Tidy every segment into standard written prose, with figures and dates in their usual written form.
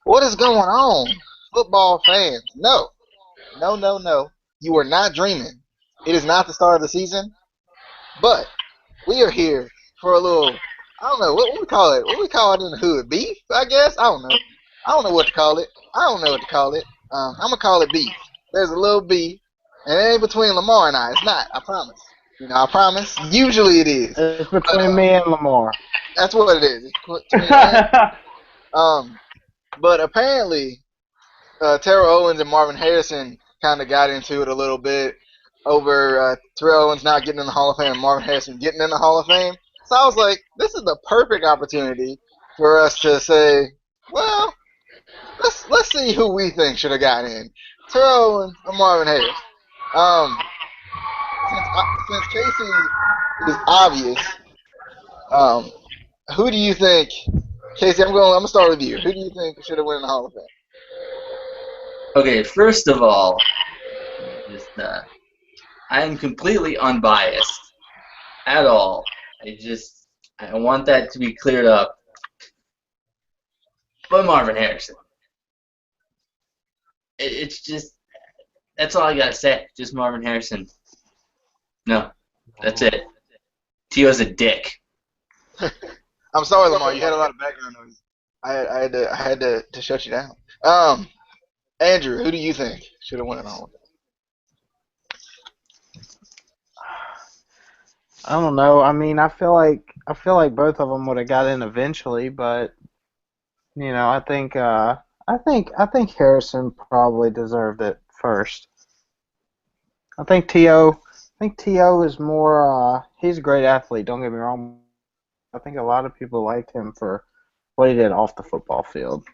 What is going on, football fans? No, no, no, no. You are not dreaming. It is not the start of the season, but we are here for a little. I don't know what we call it. What we call it in the hood? Beef, I guess. I don't know. I don't know what to call it. I don't know what to call it. I'm gonna call it beef. There's a little beef, and it ain't between Lamar and I. It's not. I promise. I promise. Usually it is, It's but between me and Lamar. that's what it is. It's between me. Um, but apparently Terrell Owens and Marvin Harrison kind of got into it a little bit over Terrell Owens not getting in the Hall of Fame and Marvin Harrison getting in the Hall of Fame. So I was like, this is the perfect opportunity for us to say, well, let's see who we think should have gotten in, Terrell Owens or Marvin Harris. Um, since Casey is obvious, um, who do you think? Casey, I'm gonna start with you. Who do you think should have won in the Hall of Fame? Okay, first of all, just I am completely unbiased at all. I want that to be cleared up. But Marvin Harrison, it's just that's all I gotta say. Just Marvin Harrison. No, that's it. Tio's a dick. I'm sorry, Lamar. You had a lot of background noise. I had to shut you down. Andrew, who do you think should have won it all? I don't know. I mean, I feel like both of them would have got in eventually, but I think Harrison probably deserved it first. I think T.O. is more. He's a great athlete. Don't get me wrong. I think a lot of people liked him for what he did off the football field,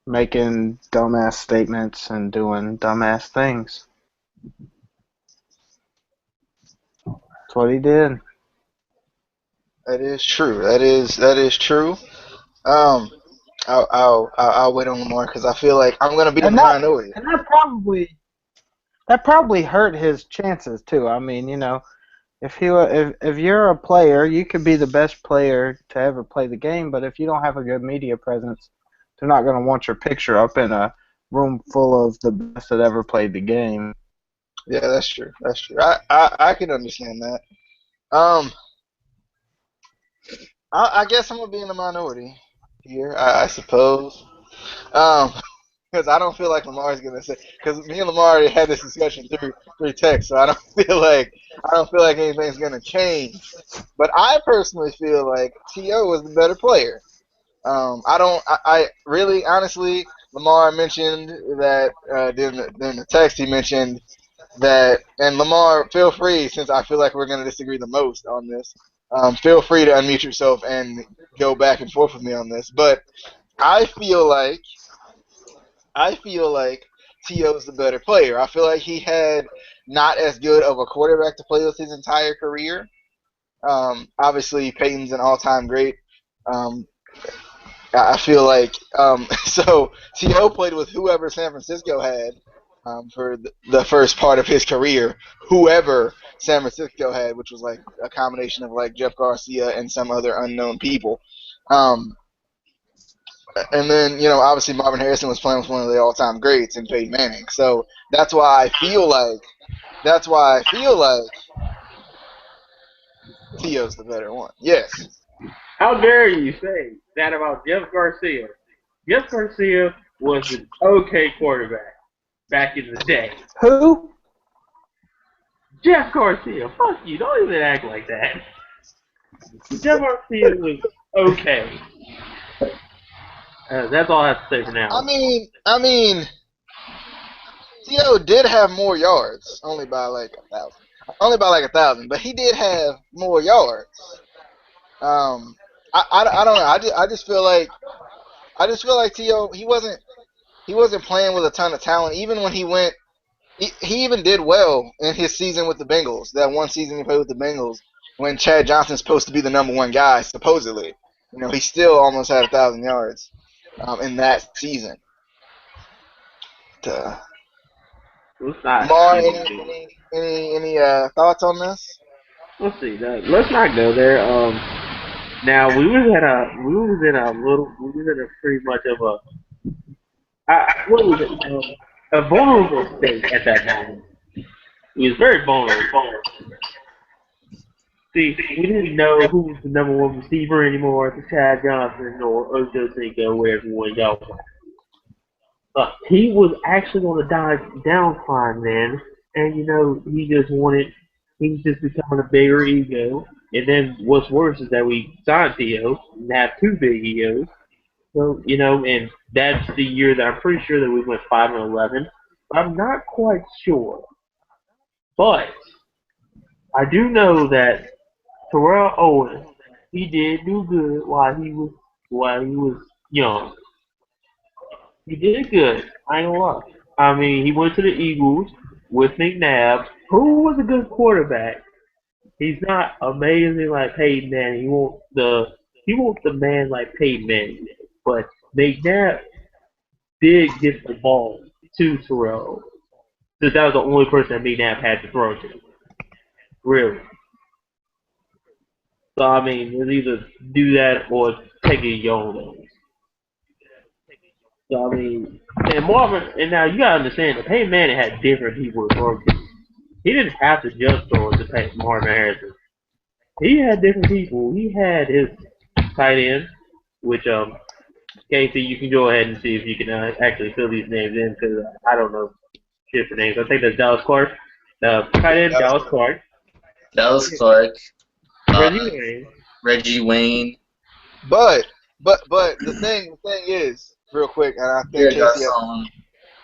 making dumbass statements and doing dumbass things. That's what he did. That is true. That is true. Um, I'll wait on Lamar because I feel like I'm gonna be in And the that minority. and that probably hurt his chances too. I mean, if you're a player, you could be the best player to ever play the game, but if you don't have a good media presence, they're not going to want your picture up in a room full of the best that ever played the game. Yeah, that's true. That's true. I can understand that. Um, I guess I'm gonna be in the minority here. I suppose. Um, because I don't feel like Lamar's gonna say. Because me and Lamar already had this discussion through text, so I don't feel like anything's gonna change. But I personally feel like To was the better player. I don't. I really, honestly, Lamar mentioned that during the text he mentioned that, and Lamar, feel free since I feel like we're gonna disagree the most on this. Feel free to unmute yourself and go back and forth with me on this. But I feel like I feel like T.O.'s the better player. I feel like he had not as good of a quarterback to play with his entire career. Obviously, Peyton's an all-time great. Um, I feel like so T.O. played with whoever San Francisco had for the first part of his career, whoever San Francisco had, which was like a combination of like Jeff Garcia and some other unknown people. Um, and then obviously Marvin Harrison was playing with one of the all-time greats in Peyton Manning. So that's why I feel like T.O.'s the better one. Yes. How dare you say that about Jeff Garcia? Jeff Garcia was an okay quarterback back in the day. Who? Jeff Garcia, fuck you, don't even act like that. Jeff Garcia was okay. That's all I have to say for I now. mean, I mean, T.O. did have more yards, only by like 1,000. Only by like 1,000, but he did have more yards. Um, I don't know. I just feel like T.O. he wasn't playing with a ton of talent. Even when he went, he even did well in his season with the Bengals. That one season he played with the Bengals when Chad Johnson's supposed to be the number one guy, supposedly. He still almost had 1,000 yards in that season. Uh, Let's not Lamar, get any into. any any any thoughts on this? Let's see. Let's not go there. Now we was in a pretty much of a what was it a vulnerable state at that moment. It was very vulnerable. See, we didn't know who was the number one receiver anymore, the Chad Johnson or Ojo Cinco, wherever one y'all went. He was actually on the downcline then, and he just he's just becoming a bigger ego. And then what's worse is that we signed Theo and have two big egos. So, and that's the year that I'm pretty sure that we went 5-11. I'm not quite sure, but I do know that Terrell Owens, he did do good while he was young. He did good. I ain't gonna lie. I mean, he went to the Eagles with McNabb, who was a good quarterback. He's not amazing like Peyton Manning. He won't the man like Peyton Manning, but McNabb did get the ball to Terrell. Because that was the only person that McNabb had to throw to. Really. So I mean, it's either do that or take it your own way. So I mean, and Marvin, and now you gotta understand that Peyton Manning had different people to throw to. He didn't have to just throw it to Marvin Harrison. He had different people. He had his tight end, which Casey, you can go ahead and see if you can actually fill these names in because I don't know shit for names. I think that's Dallas Clark. The tight end, Dallas Clark. Dallas Clark, Reggie Wayne. Reggie Wayne. But the thing is, real quick, and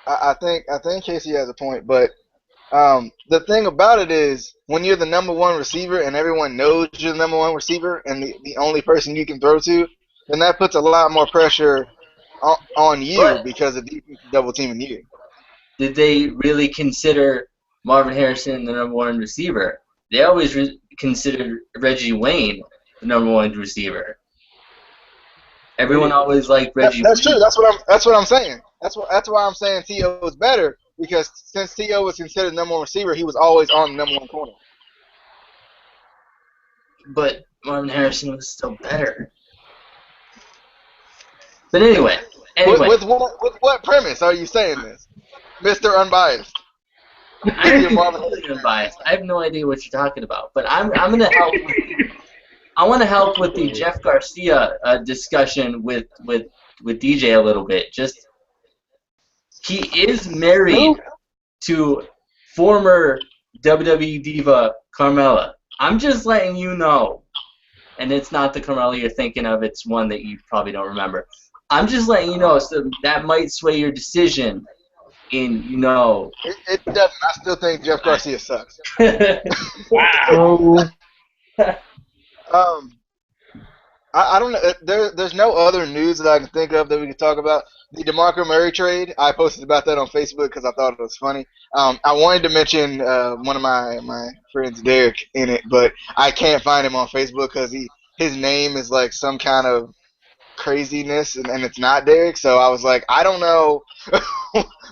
I think Casey has a point, but the thing about it is when you're the number one receiver and everyone knows you're the number one receiver and the only person you can throw to, then that puts a lot more pressure on you But because the defense is double teaming you. did they really consider Marvin Harrison the number one receiver? They always considered Reggie Wayne the number one receiver. Everyone always liked Reggie That's Wayne. true. That's what I'm saying. That's why I'm saying T.O. was better because since T.O. was considered the number one receiver, he was always on the number one corner. But Marvin Harrison was still better. But anyway. With what premise are you saying this, Mr. Unbiased? I'm Your Marvin completely unbiased. I have no idea what you're talking about. But I'm gonna help. I want to help with the Jeff Garcia discussion with DJ a little bit. Just he is married to former WWE diva Carmella. I'm just letting you know, and it's not the Carmella you're thinking of. It's one that you probably don't remember. I'm just letting you know, so that might sway your decision. It doesn't. I still think Jeff Garcia sucks. Wow. I don't know. There's no other news that I can think of that we can talk about. The DeMarco Murray trade, I posted about that on Facebook because I thought it was funny. I wanted to mention one of my friends, Derek, in it, but I can't find him on Facebook because his name is like some kind of craziness, and it's not Derek. So I was like, I don't know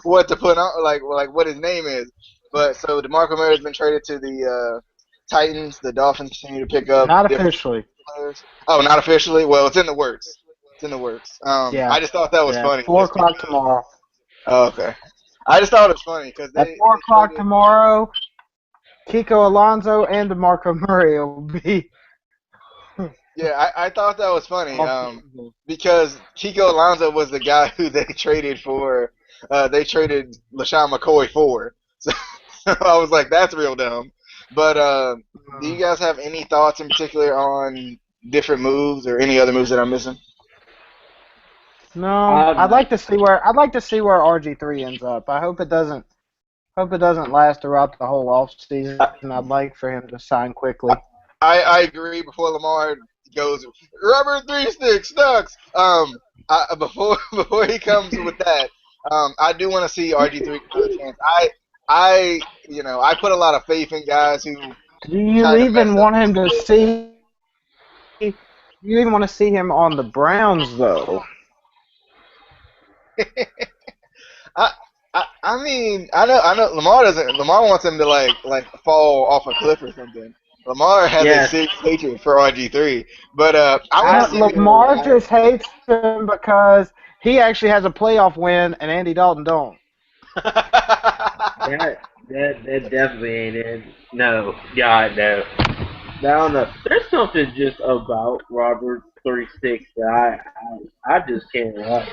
what to put on, like what his name is. But so DeMarco Murray has been traded to the Titans. The Dolphins continue to pick up Not different officially. players. Oh, not officially. Well, it's in the works. It's in the works. Yeah. I just thought that was funny. 4 o'clock tomorrow. Oh, okay. I just thought it was funny because At 4 o'clock tomorrow, Kiko Alonso and DeMarco Murray will be. Yeah, I thought that was funny because Kiko Alonso was the guy who they traded for. They traded LaShawn McCoy for. So I was like, that's real dumb. But do you guys have any thoughts in particular on different moves or any other moves that I'm missing? No, I'd like to see where RG3 ends up. I hope it doesn't last throughout the whole off season. I'd like for him to sign quickly. I agree. Before Lamar goes rubber 3-stick Stucks. Before he comes with that, I do want to see RG3 get a chance. I put a lot of faith in guys who. Do you even want him to see? Do you even want to see him on the Browns though? I mean, I know Lamar doesn't. Lamar wants him to like fall off a cliff or something. Lamar has a Yes. serious hatred for RG3, but I want to see. Lamar just hates him because he actually has a playoff win and Andy Dalton don't. That definitely ain't it. No, God no. I don't know. There's something just about Robert 36 that I just can't like.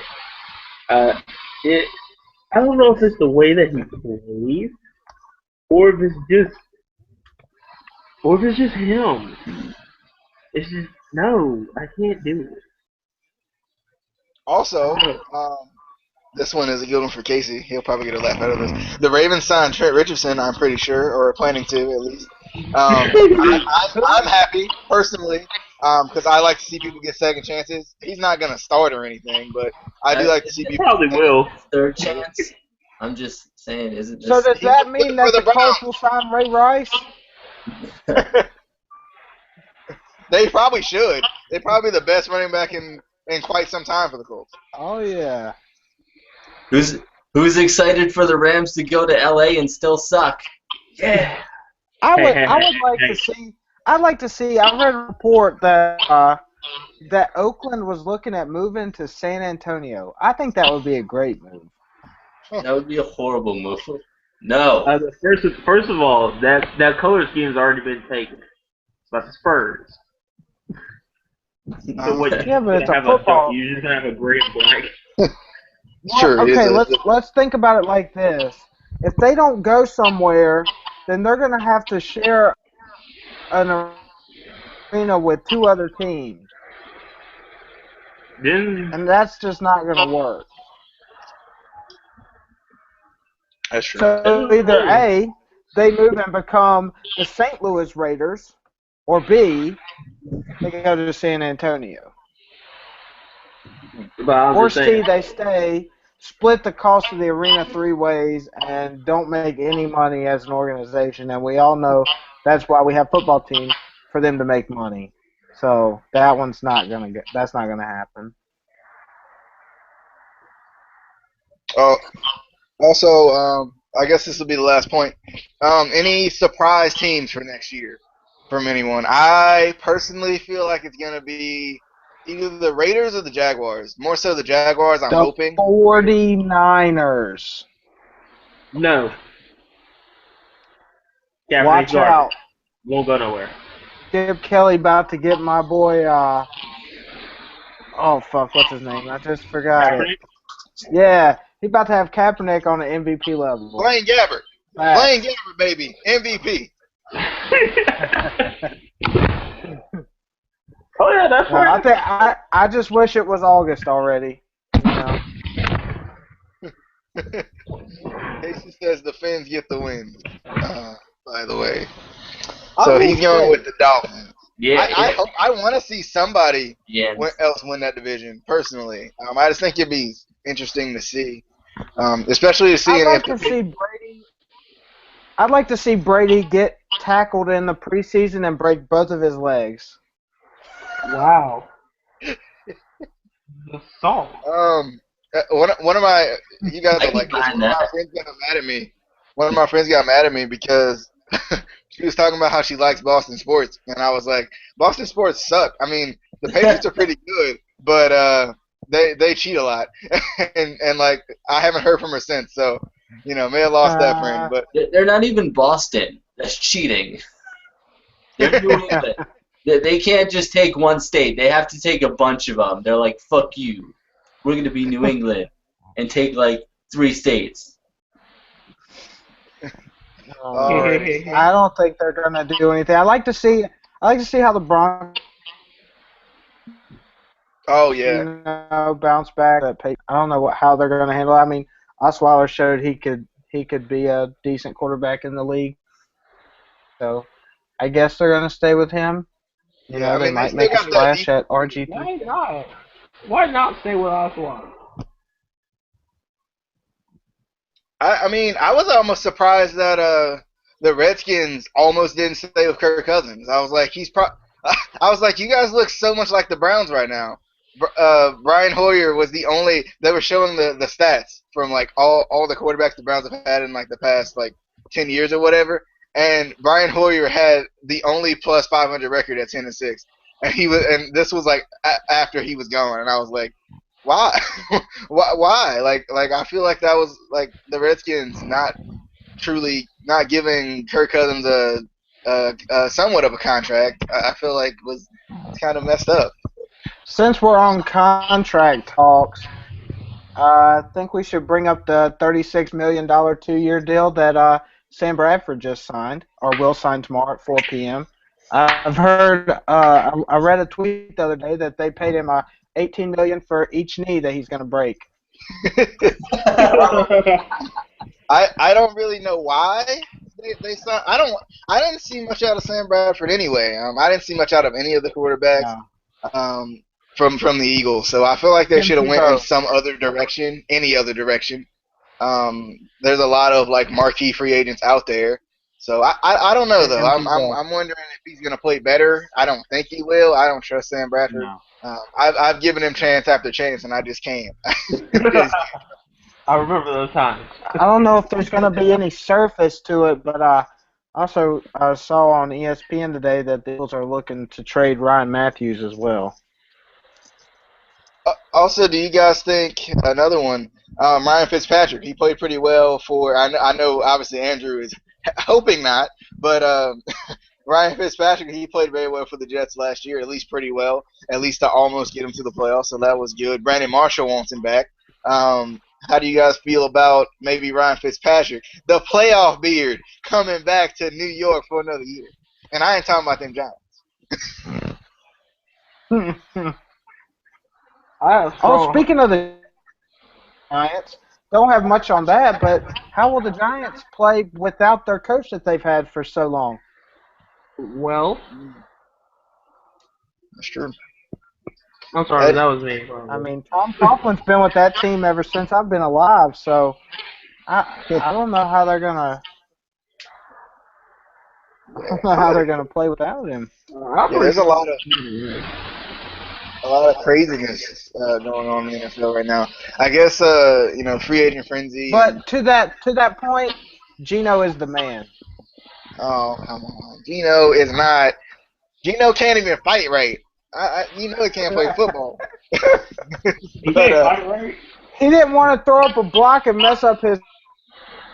Uh, it I don't know if it's the way that he plays or if it's just him. It's just no, I can't do it. Also, I this one is a good one for Casey. He'll probably get a laugh out of this. The Ravens signed Trent Richardson, I'm pretty sure, or are planning to at least. I'm happy personally because I like to see people get second chances. He's not going to start or anything, but I do like to see Isn't people probably get second will. third chance? I'm just saying, isn't So this? does chances. that mean For that the the Colts will Browns, sign Ray Rice? they probably should. They're probably the best running back in quite some time for the Colts. Oh yeah. Who's excited for the Rams to go to LA and still suck? Yeah. I would Hey, like hey. to see. I'd like to see. I read a report that that Oakland was looking at moving to San Antonio. I think that would be a great move. That would be a horrible move. No. First of all, that color scheme's already been taken. But the Spurs. So what? Yeah, but it's a Have football. you're just gonna have a gray and black. Sure. it is Okay, a- let's think about it like this. If they don't go somewhere, then they're going to have to share an arena with two other teams, Then and that's just not going to work. That's true. So either A, they move and become the St. Louis Raiders, or B, they go to San Antonio. but I'm Or just saying. C, they stay, split the cost of the arena three ways, and don't make any money as an organization. And we all know that's why we have football teams, for them to make money. So that's not gonna happen. Oh, also, I guess this will be the last point. Any surprise teams for next year from anyone? I personally feel like it's gonna be either the Raiders or the Jaguars. More so the Jaguars. I'm The hoping. 49ers. No. Kaepernick's Watch garbage. out. Won't go nowhere. Skip Kelly about to get my boy, oh fuck, what's his name? I just forgot it. Kaepernick? Yeah, he about to have Kaepernick on the MVP level. Blaine Gabbert. Facts. Blaine Gabbert, baby. MVP. Oh yeah, that's No, right. I just wish it was August already. You know? Casey says the Fins get the win. By the way. I So will he's going say- with the Dolphins. Yeah. I want to see somebody yeah. else win that division, personally. I just think it'd be interesting to see. Especially to see I'd like if to see Brady. I'd like to see Brady get tackled in the preseason and break both of his legs. Wow. The salt. one of my you guys I are can like this. find One of my that. friends got mad at me. One of my friends got mad at me because she was talking about how she likes Boston sports, and I was like, Boston sports suck. I mean, the Patriots are pretty good, but they cheat a lot, and like I haven't heard from her since. So may have lost that friend, but They're not even Boston. That's cheating. They're New England. They can't just take one state. They have to take a bunch of them. They're like, fuck you. We're going to be New England and take like 3 states. I don't think they're gonna do anything. I like to see how the Broncos oh yeah, bounce back. I don't know how they're gonna handle it. I mean, Osweiler showed he could be a decent quarterback in the league. So I guess they're gonna stay with him. You know, I they mean, might still make a got that splash defense. at RG3. Why not? Why not stay with Oswald? I mean, I was almost surprised that the Redskins almost didn't stay with Kirk Cousins. I was like, I was like, you guys look so much like the Browns right now. Brian Hoyer was the only. They were showing the stats from like all the quarterbacks the Browns have had in like the past like 10 years or whatever, and Brian Hoyer had the only plus 500 record at 10-6, and this was like after he was gone, and I was like, why, why? Like I feel like that was like the Redskins not truly not giving Kirk Cousins a somewhat of a contract. I feel like was kind of messed up. Since we're on contract talks, I think we should bring up the $36 million 2-year deal that Sam Bradford just signed, or will sign tomorrow at 4 p.m. I've heard, I read a tweet the other day that they paid him $18 million for each knee that he's going to break. I don't really know why they signed. I didn't see much out of Sam Bradford anyway. I didn't see much out of any of the quarterbacks. No. From the Eagles. So I feel like they Him should have too, went in though. some other direction, any other direction. There's a lot of like marquee free agents out there. So I don't know though. Him too, though. I'm wondering if he's gonna play better. I don't think he will. I don't trust Sam Bradford. No. I've given him chance after chance, and I just can't. I remember those times. I don't know if there's going to be any surface to it, but also I saw on ESPN today that the Eagles are looking to trade Ryan Matthews as well. Also, do you guys think another one? Ryan Fitzpatrick. He played pretty well for. I know obviously Andrew is hoping not, but Ryan Fitzpatrick, he played very well for the Jets last year, at least pretty well, at least to almost get him to the playoffs, so that was good. Brandon Marshall wants him back. How do you guys feel about maybe Ryan Fitzpatrick, the playoff beard, coming back to New York for another year? And I ain't talking about them Giants. Speaking of the Giants, don't have much on that, but how will the Giants play without their coach that they've had for so long? Well, That's true. I'm sorry, that was me. I mean, Tom Coughlin's been with that team ever since I've been alive, so I don't know how they're gonna play without him. Yeah, there's a lot of craziness going on in the NFL right now. I guess free agent frenzy. But to that point, Geno is the man. Oh, come on, Geno is not. Geno can't even fight right. He can't play football. Right? He didn't want to throw up a block and mess up his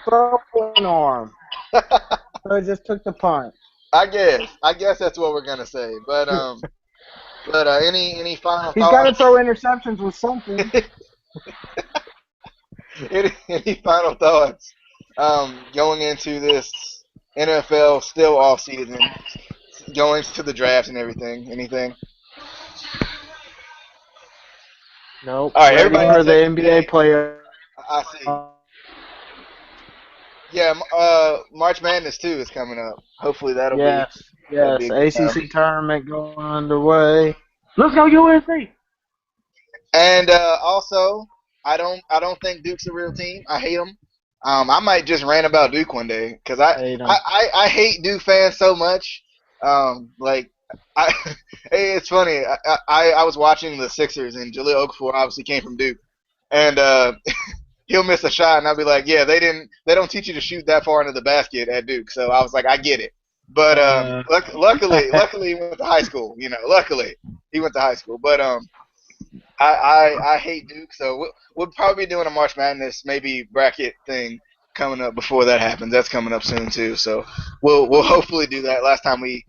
throwing arm, so he just took the punt. I guess that's what we're gonna say. But any final He's thoughts? got to throw interceptions with something. any final thoughts going into this NFL still off season, going to the draft and everything? Anything? Nope. All right, Ready everybody for the take NBA player. I see. Yeah, March Madness too is coming up. Hopefully that'll be a good ACC tournament going underway. Let's go USA. And also, I don't think Duke's a real team. I hate them. I might just rant about Duke one day because I hate Duke fans so much. It's funny. I was watching the Sixers and Jahlil Okafor obviously came from Duke, and he'll miss a shot and I'll be like, yeah, they don't teach you to shoot that far into the basket at Duke. So I was like, I get it. But luckily he went to high school. Luckily he went to high school. But I hate Duke, so we'll probably be doing a March Madness maybe bracket thing coming up before that happens. That's coming up soon too. So we'll hopefully do that. Last time we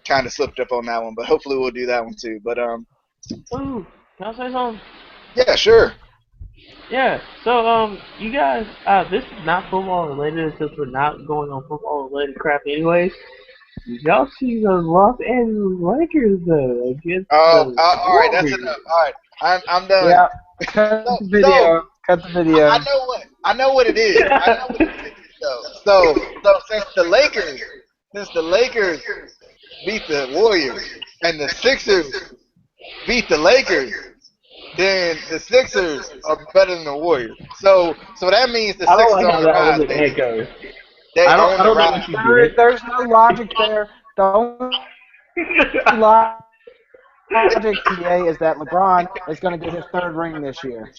kind of slipped up on that one, but hopefully we'll do that one too. But Ooh, can I say something? yeah, sure. Yeah. So you guys, this is not football related since we're not going on football related crap anyways. Did y'all see the Los Angeles Lakers though against all the right, that's Warriors? enough. All right, I'm done. Yeah. Cut the video. Cut the video. I know what it is. I know what it is though. So since the Lakers beat the Warriors and the Sixers beat the Lakers, then the Sixers are better than the Warriors. So that means the I don't Sixers like are how on the that rise, was an baby. echo. They I on don't the know rise. what you did. There's no logic there. The only logic, TA, is that LeBron is going to get his third ring this year.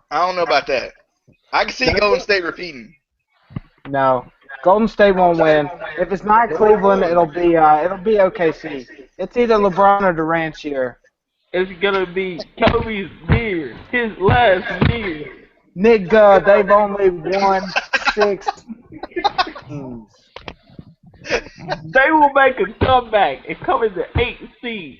I don't know about that. I can see Golden State repeating. No, Golden State won't win. If it's not Cleveland, it'll be OKC. It's either LeBron or Durant's year. It's gonna be Kobe's year, his last year. Nigga, they've only won 6 games. They will make a comeback and come in the 8th seed.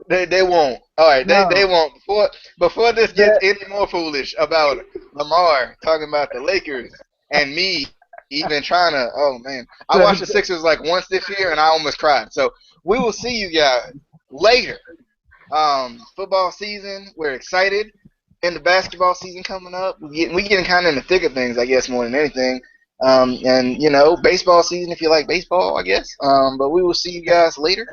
They won't. All right, they No. won't. Before this gets any more foolish about Lamar talking about the Lakers and me even trying to. Oh man, I watched the Sixers like once this year and I almost cried. So we will see you guys later. Football season. We're excited. And the basketball season coming up. We getting kind of in the thick of things, I guess, more than anything. And baseball season if you like baseball, I guess. But we will see you guys later.